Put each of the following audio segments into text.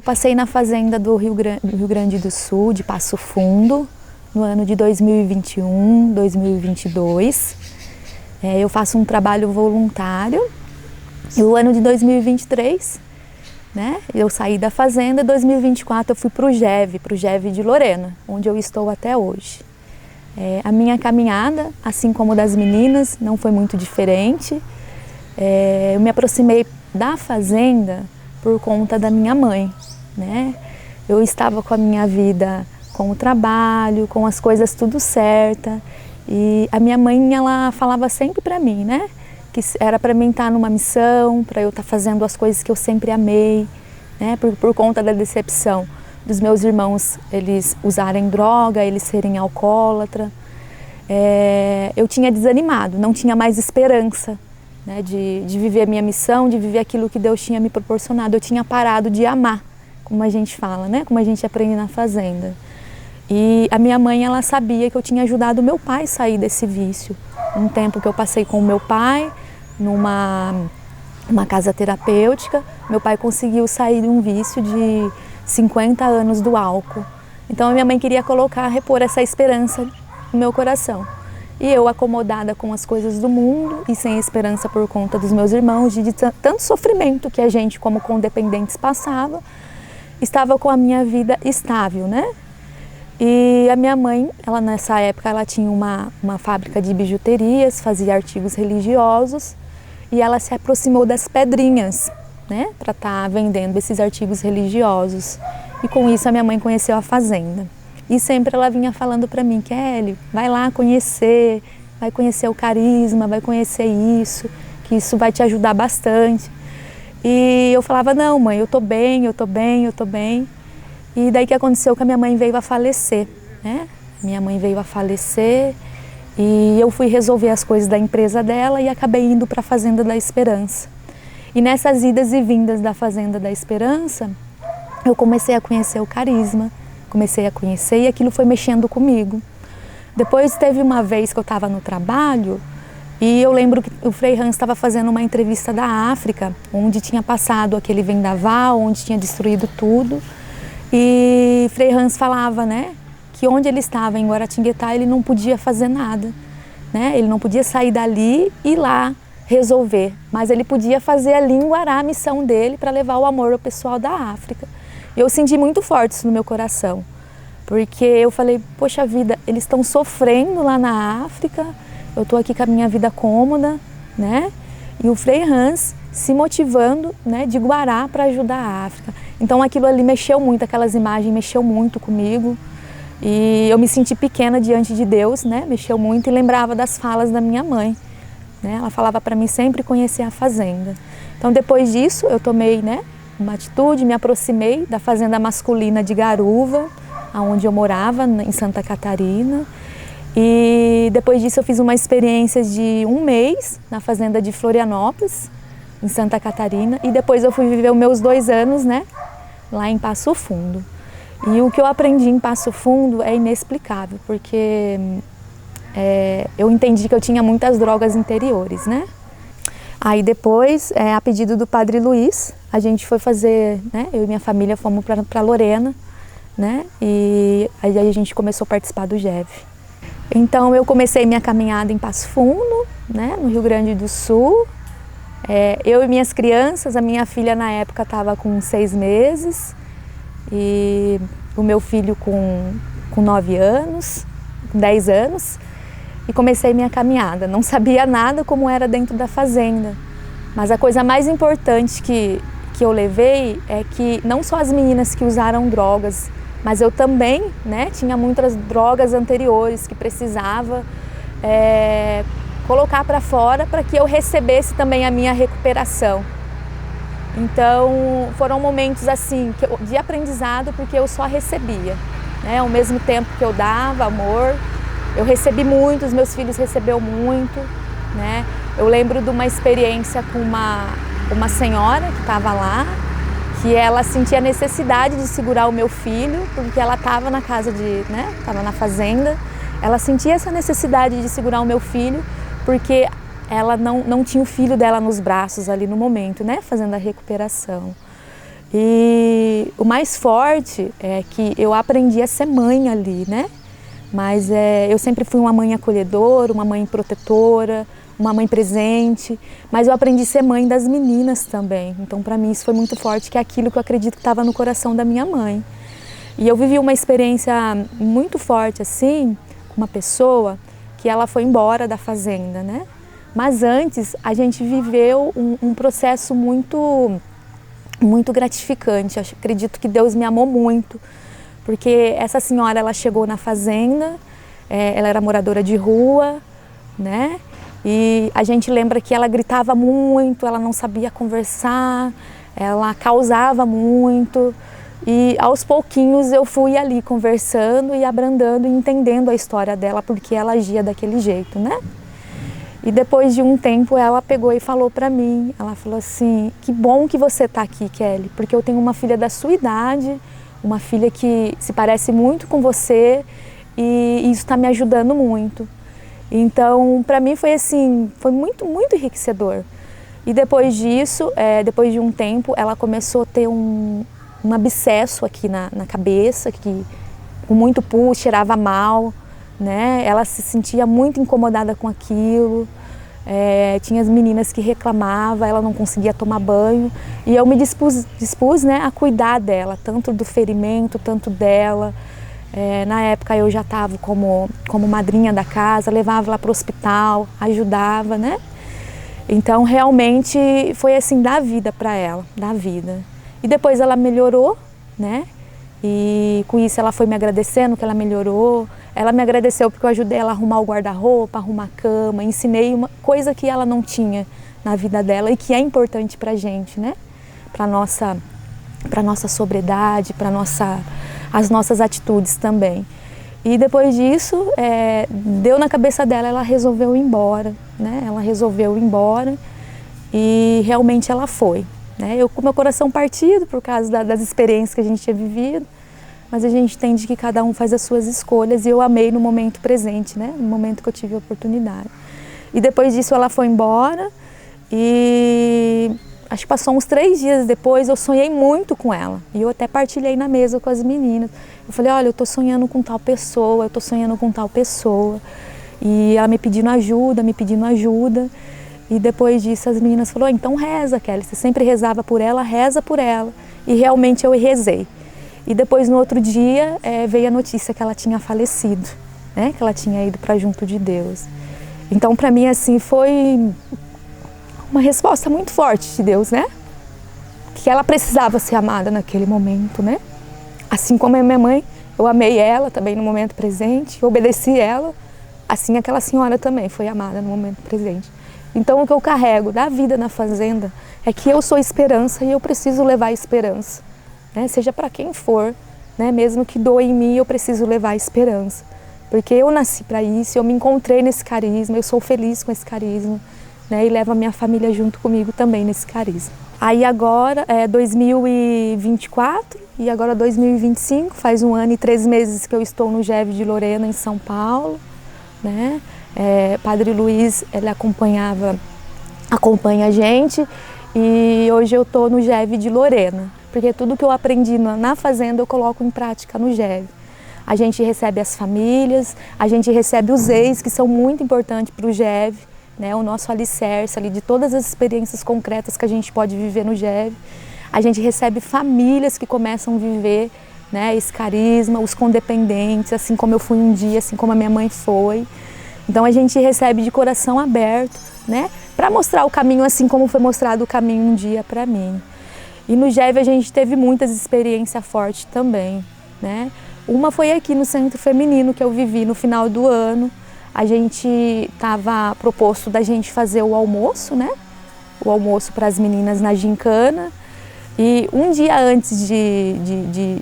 passei na fazenda do Rio Grande do Sul, de Passo Fundo, no ano de 2021, 2022. Eu faço um trabalho voluntário. E o ano de 2023, né, eu saí da fazenda, em 2024 eu fui para o GEV de Lorena, onde eu estou até hoje. A minha caminhada, assim como das meninas, não foi muito diferente. Eu me aproximei da fazenda por conta da minha mãe, né? Eu estava com a minha vida, com o trabalho, com as coisas tudo certa. E a minha mãe, ela falava sempre para mim, né? Que era para mim estar numa missão, para eu estar fazendo as coisas que eu sempre amei, né? Por conta da decepção dos meus irmãos, eles usarem droga, eles serem alcoólatra. Eu tinha desanimado, não tinha mais esperança, né? De viver a minha missão, de viver aquilo que Deus tinha me proporcionado. Eu tinha parado de amar, como a gente fala, né? Como a gente aprende na fazenda. E a minha mãe, ela sabia que eu tinha ajudado o meu pai a sair desse vício. Um tempo que eu passei com o meu pai, numa casa terapêutica, meu pai conseguiu sair de um vício de 50 anos do álcool. Então a minha mãe queria repor essa esperança no meu coração. E eu, acomodada com as coisas do mundo e sem esperança por conta dos meus irmãos, de tanto sofrimento que a gente como codependentes passava, estava com a minha vida estável, né? E a minha mãe, ela nessa época, ela tinha uma fábrica de bijuterias, fazia artigos religiosos, e ela se aproximou das pedrinhas, né, para estar vendendo esses artigos religiosos. E com isso a minha mãe conheceu a fazenda. E sempre ela vinha falando para mim: Kelly, vai lá conhecer, vai conhecer o carisma, vai conhecer isso, que isso vai te ajudar bastante. E eu falava: não, mãe, eu tô bem, eu tô bem, eu tô bem. E daí que aconteceu que a minha mãe veio a falecer, né? Minha mãe veio a falecer e eu fui resolver as coisas da empresa dela e acabei indo para a Fazenda da Esperança. E nessas idas e vindas da Fazenda da Esperança, eu comecei a conhecer o carisma, comecei a conhecer e aquilo foi mexendo comigo. Depois teve uma vez que eu estava no trabalho e eu lembro que o Frei Hans estava fazendo uma entrevista da África, onde tinha passado aquele vendaval, onde tinha destruído tudo. E Frei Hans falava, né, que onde ele estava, em Guaratinguetá, ele não podia fazer nada, né? Ele não podia sair dali e ir lá resolver, mas ele podia fazer ali em Guará a missão dele para levar o amor ao pessoal da África. E eu senti muito forte isso no meu coração, porque eu falei: poxa vida, eles estão sofrendo lá na África, eu estou aqui com a minha vida cômoda, né? E o Frei Hans se motivando, né, de Guará para ajudar a África. Então aquilo ali mexeu muito, aquelas imagens mexeu muito comigo. E eu me senti pequena diante de Deus, né? Mexeu muito e lembrava das falas da minha mãe, né? Ela falava para mim sempre conhecer a fazenda. Então depois disso eu tomei, né, uma atitude, me aproximei da fazenda masculina de Garuva, onde eu morava, em Santa Catarina. E depois disso eu fiz uma experiência de 1 mês na fazenda de Florianópolis, em Santa Catarina, e depois eu fui viver os meus 2 anos, né, lá em Passo Fundo. E o que eu aprendi em Passo Fundo é inexplicável, porque eu entendi que eu tinha muitas drogas interiores, né. Aí depois, a pedido do Padre Luiz, a gente foi fazer, né, eu e minha família fomos para Lorena, né, e aí a gente começou a participar do GEV. Então eu comecei minha caminhada em Passo Fundo, né, no Rio Grande do Sul. Eu e minhas crianças, a minha filha na época estava com 6 meses e o meu filho com 9 anos, com 10 anos, e comecei minha caminhada. Não sabia nada como era dentro da fazenda, mas a coisa mais importante que eu levei é que não só as meninas que usaram drogas, mas eu também, né, tinha muitas drogas anteriores que precisava colocar para fora para que eu recebesse também a minha recuperação. Então foram momentos assim de aprendizado, porque eu só recebia, né? Ao mesmo tempo que eu dava amor, eu recebi muito, os meus filhos receberam muito, né? Eu lembro de uma experiência com uma senhora que estava lá, que ela sentia a necessidade de segurar o meu filho, porque ela estava na casa estava na fazenda, ela sentia essa necessidade de segurar o meu filho, porque ela não tinha o filho dela nos braços ali no momento, né, fazendo a recuperação. E o mais forte é que eu aprendi a ser mãe ali, né? Mas eu sempre fui uma mãe acolhedora, uma mãe protetora, uma mãe presente, mas eu aprendi a ser mãe das meninas também. Então, para mim, isso foi muito forte, que é aquilo que eu acredito que estava no coração da minha mãe. E eu vivi uma experiência muito forte, assim, com uma pessoa que ela foi embora da fazenda, né? Mas antes, a gente viveu um processo muito gratificante. Eu acredito que Deus me amou muito, porque essa senhora, ela chegou na fazenda, ela era moradora de rua, né? E a gente lembra que ela gritava muito, ela não sabia conversar, ela causava muito. E aos pouquinhos eu fui ali conversando e abrandando e entendendo a história dela, porque ela agia daquele jeito, né? E depois de um tempo ela pegou e falou para mim, ela falou assim: que bom que você está aqui, Kelly, porque eu tenho uma filha da sua idade, uma filha que se parece muito com você e isso está me ajudando muito. Então, para mim foi assim, foi muito enriquecedor. E depois disso, depois de um tempo, ela começou a ter um abscesso aqui na cabeça, que com muito pus, cheirava mal, né? Ela se sentia muito incomodada com aquilo. Tinha as meninas que reclamavam, ela não conseguia tomar banho. E eu me dispus, né, a cuidar dela, tanto do ferimento, tanto dela. Na época eu já estava como madrinha da casa, levava ela para o hospital, ajudava, né? Então realmente foi assim, dar vida para ela, dar vida. E depois ela melhorou, né? E com isso ela foi me agradecendo que ela melhorou. Ela me agradeceu porque eu ajudei ela a arrumar o guarda-roupa, arrumar a cama, ensinei uma coisa que ela não tinha na vida dela e que é importante pra gente, né? Pra nossa sobriedade, para as nossas atitudes também. E depois disso, deu na cabeça dela, ela resolveu ir embora, né? Ela resolveu ir embora e realmente ela foi, né? Eu com meu coração partido por causa das experiências que a gente tinha vivido, mas a gente entende que cada um faz as suas escolhas e eu amei no momento presente, né? No momento que eu tive a oportunidade. E depois disso ela foi embora e acho que passou uns 3 dias depois, eu sonhei muito com ela. E eu até partilhei na mesa com as meninas. Eu falei: olha, eu tô sonhando com tal pessoa, eu tô sonhando com tal pessoa. E ela me pedindo ajuda. E depois disso as meninas falaram: então reza, Kelly, você sempre rezava por ela, reza por ela. E realmente eu rezei. E depois no outro dia veio a notícia que ela tinha falecido, né? Que ela tinha ido para junto de Deus. Então para mim assim foi uma resposta muito forte de Deus, né? Que ela precisava ser amada naquele momento, né? Assim como a minha mãe, eu amei ela também no momento presente, eu obedeci ela, assim aquela senhora também foi amada no momento presente. Então o que eu carrego da vida na fazenda é que eu sou esperança e eu preciso levar esperança, né? Seja para quem for, né? Mesmo que doa em mim, eu preciso levar esperança. Porque eu nasci para isso, eu me encontrei nesse carisma, eu sou feliz com esse carisma. Né, e levo a minha família junto comigo também nesse carisma. Aí agora é 2024 e agora 2025, faz 1 ano e 3 meses que eu estou no GEV de Lorena, em São Paulo. Né? Padre Luiz, ele acompanha a gente e hoje eu estou no GEV de Lorena, porque tudo que eu aprendi na fazenda eu coloco em prática no GEV. A gente recebe as famílias, a gente recebe os ex, que são muito importantes para o GEV. Né, o nosso alicerce ali de todas as experiências concretas que a gente pode viver no GEV. A gente recebe famílias que começam a viver, né, esse carisma, os condependentes, assim como eu fui um dia, assim como a minha mãe foi. Então a gente recebe de coração aberto, né, para mostrar o caminho assim como foi mostrado o caminho um dia para mim. E no GEV a gente teve muitas experiências fortes também. Né? Uma foi aqui no Centro Feminino que eu vivi no final do ano. A gente estava proposto da gente fazer o almoço, né? O almoço para as meninas na gincana. E um dia antes de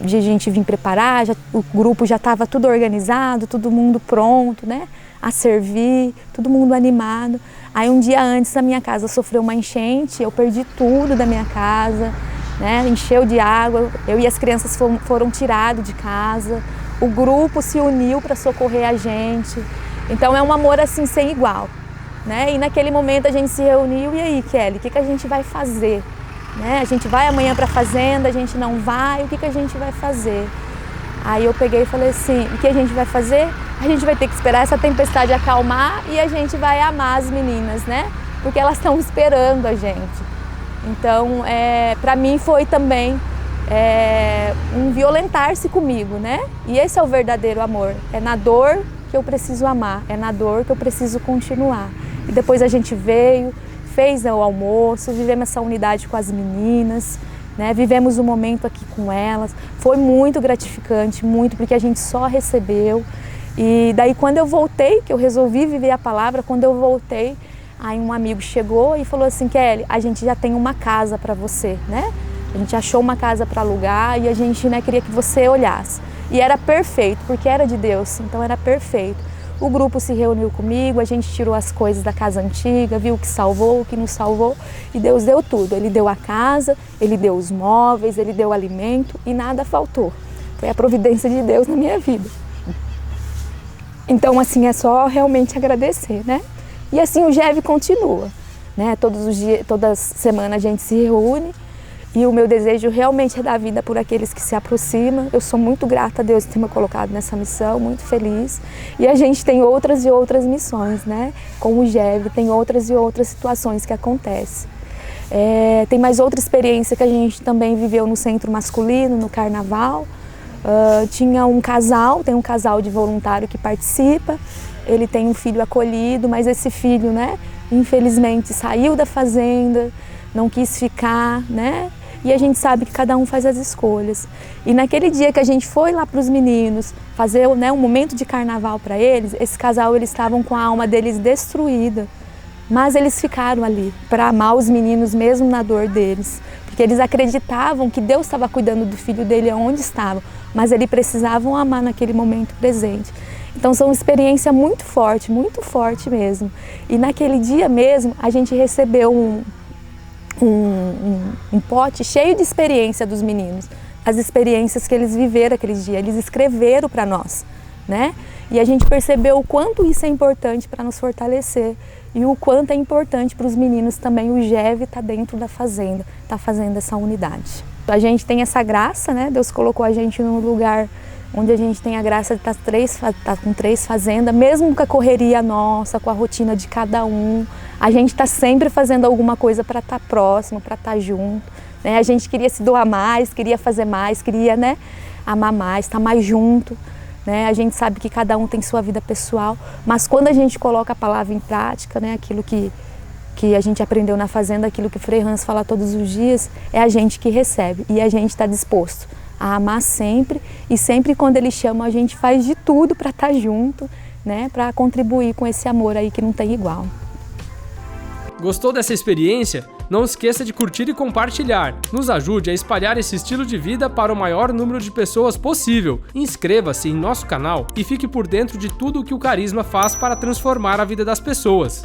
a gente vir preparar, o grupo já estava tudo organizado, todo mundo pronto, né? A servir, todo mundo animado. Aí um dia antes a minha casa sofreu uma enchente, eu perdi tudo da minha casa, né? Encheu de água, eu e as crianças foram tirados de casa. O grupo se uniu para socorrer a gente. Então é um amor assim sem igual, né? E naquele momento a gente se reuniu e aí, Kelly, o que a gente vai fazer? né? A gente vai amanhã para a fazenda, a gente não vai, o que a gente vai fazer? Aí eu peguei e falei assim, o que a gente vai fazer? A gente vai ter que esperar essa tempestade acalmar e a gente vai amar as meninas, né? Porque elas estão esperando a gente. Então, para mim foi também um violentar-se comigo, né? E esse é o verdadeiro amor. É na dor que eu preciso amar, é na dor que eu preciso continuar. E depois a gente veio, fez o almoço, vivemos essa unidade com as meninas, né? Vivemos um momento aqui com elas. Foi muito gratificante, muito, porque a gente só recebeu. E daí quando eu voltei, que eu resolvi viver a palavra, quando eu voltei, aí um amigo chegou e falou assim, Kelly, a gente já tem uma casa para você, né? A gente achou uma casa para alugar e a gente, né, queria que você olhasse. E era perfeito, porque era de Deus, então era perfeito. O grupo se reuniu comigo, a gente tirou as coisas da casa antiga, viu o que salvou, o que não salvou, e Deus deu tudo. Ele deu a casa, Ele deu os móveis, Ele deu o alimento e nada faltou. Foi a providência de Deus na minha vida. Então, assim, é só realmente agradecer, né? E assim o GEV continua, né? Todos os dias, toda semana a gente se reúne e o meu desejo realmente é dar vida por aqueles que se aproximam. Eu sou muito grata a Deus por ter me colocado nessa missão, muito feliz. E a gente tem outras e outras missões, né? Com o GEV, tem outras e outras situações que acontecem. Tem mais outra experiência que a gente também viveu no centro masculino, no carnaval. Tinha um casal, tem um casal de voluntário que participa. Ele tem um filho acolhido, mas esse filho, né, infelizmente saiu da fazenda, não quis ficar, né? E a gente sabe que cada um faz as escolhas. E naquele dia que a gente foi lá para os meninos fazer, né, um momento de carnaval para eles, esse casal, eles estavam com a alma deles destruída, mas eles ficaram ali para amar os meninos mesmo na dor deles, porque eles acreditavam que Deus estava cuidando do filho dele onde estavam, mas eles precisavam amar naquele momento presente. Então são uma experiência muito forte mesmo. E naquele dia mesmo a gente recebeu um pote cheio de experiência dos meninos, as experiências que eles viveram aquele dia, eles escreveram para nós, né? E a gente percebeu o quanto isso é importante para nos fortalecer e o quanto é importante para os meninos também o GEV tá dentro da fazenda, tá fazendo essa unidade. A gente tem essa graça, né? Deus colocou a gente num lugar onde a gente tem a graça de estar com 3 fazendas, mesmo com a correria nossa, com a rotina de cada um, a gente está sempre fazendo alguma coisa para estar próximo, para estar junto, né? A gente queria se doar mais, queria fazer mais, queria, né, amar mais, estar mais junto, né? A gente sabe que cada um tem sua vida pessoal, mas quando a gente coloca a palavra em prática, né, aquilo que a gente aprendeu na fazenda, aquilo que o Frei Hans fala todos os dias, é a gente que recebe e a gente está disposto a amar sempre, e sempre quando Ele chama a gente faz de tudo para estar junto, né, para contribuir com esse amor aí que não tem igual. Gostou dessa experiência? Não esqueça de curtir e compartilhar. Nos ajude a espalhar esse estilo de vida para o maior número de pessoas possível. Inscreva-se em nosso canal e fique por dentro de tudo o que o Carisma faz para transformar a vida das pessoas.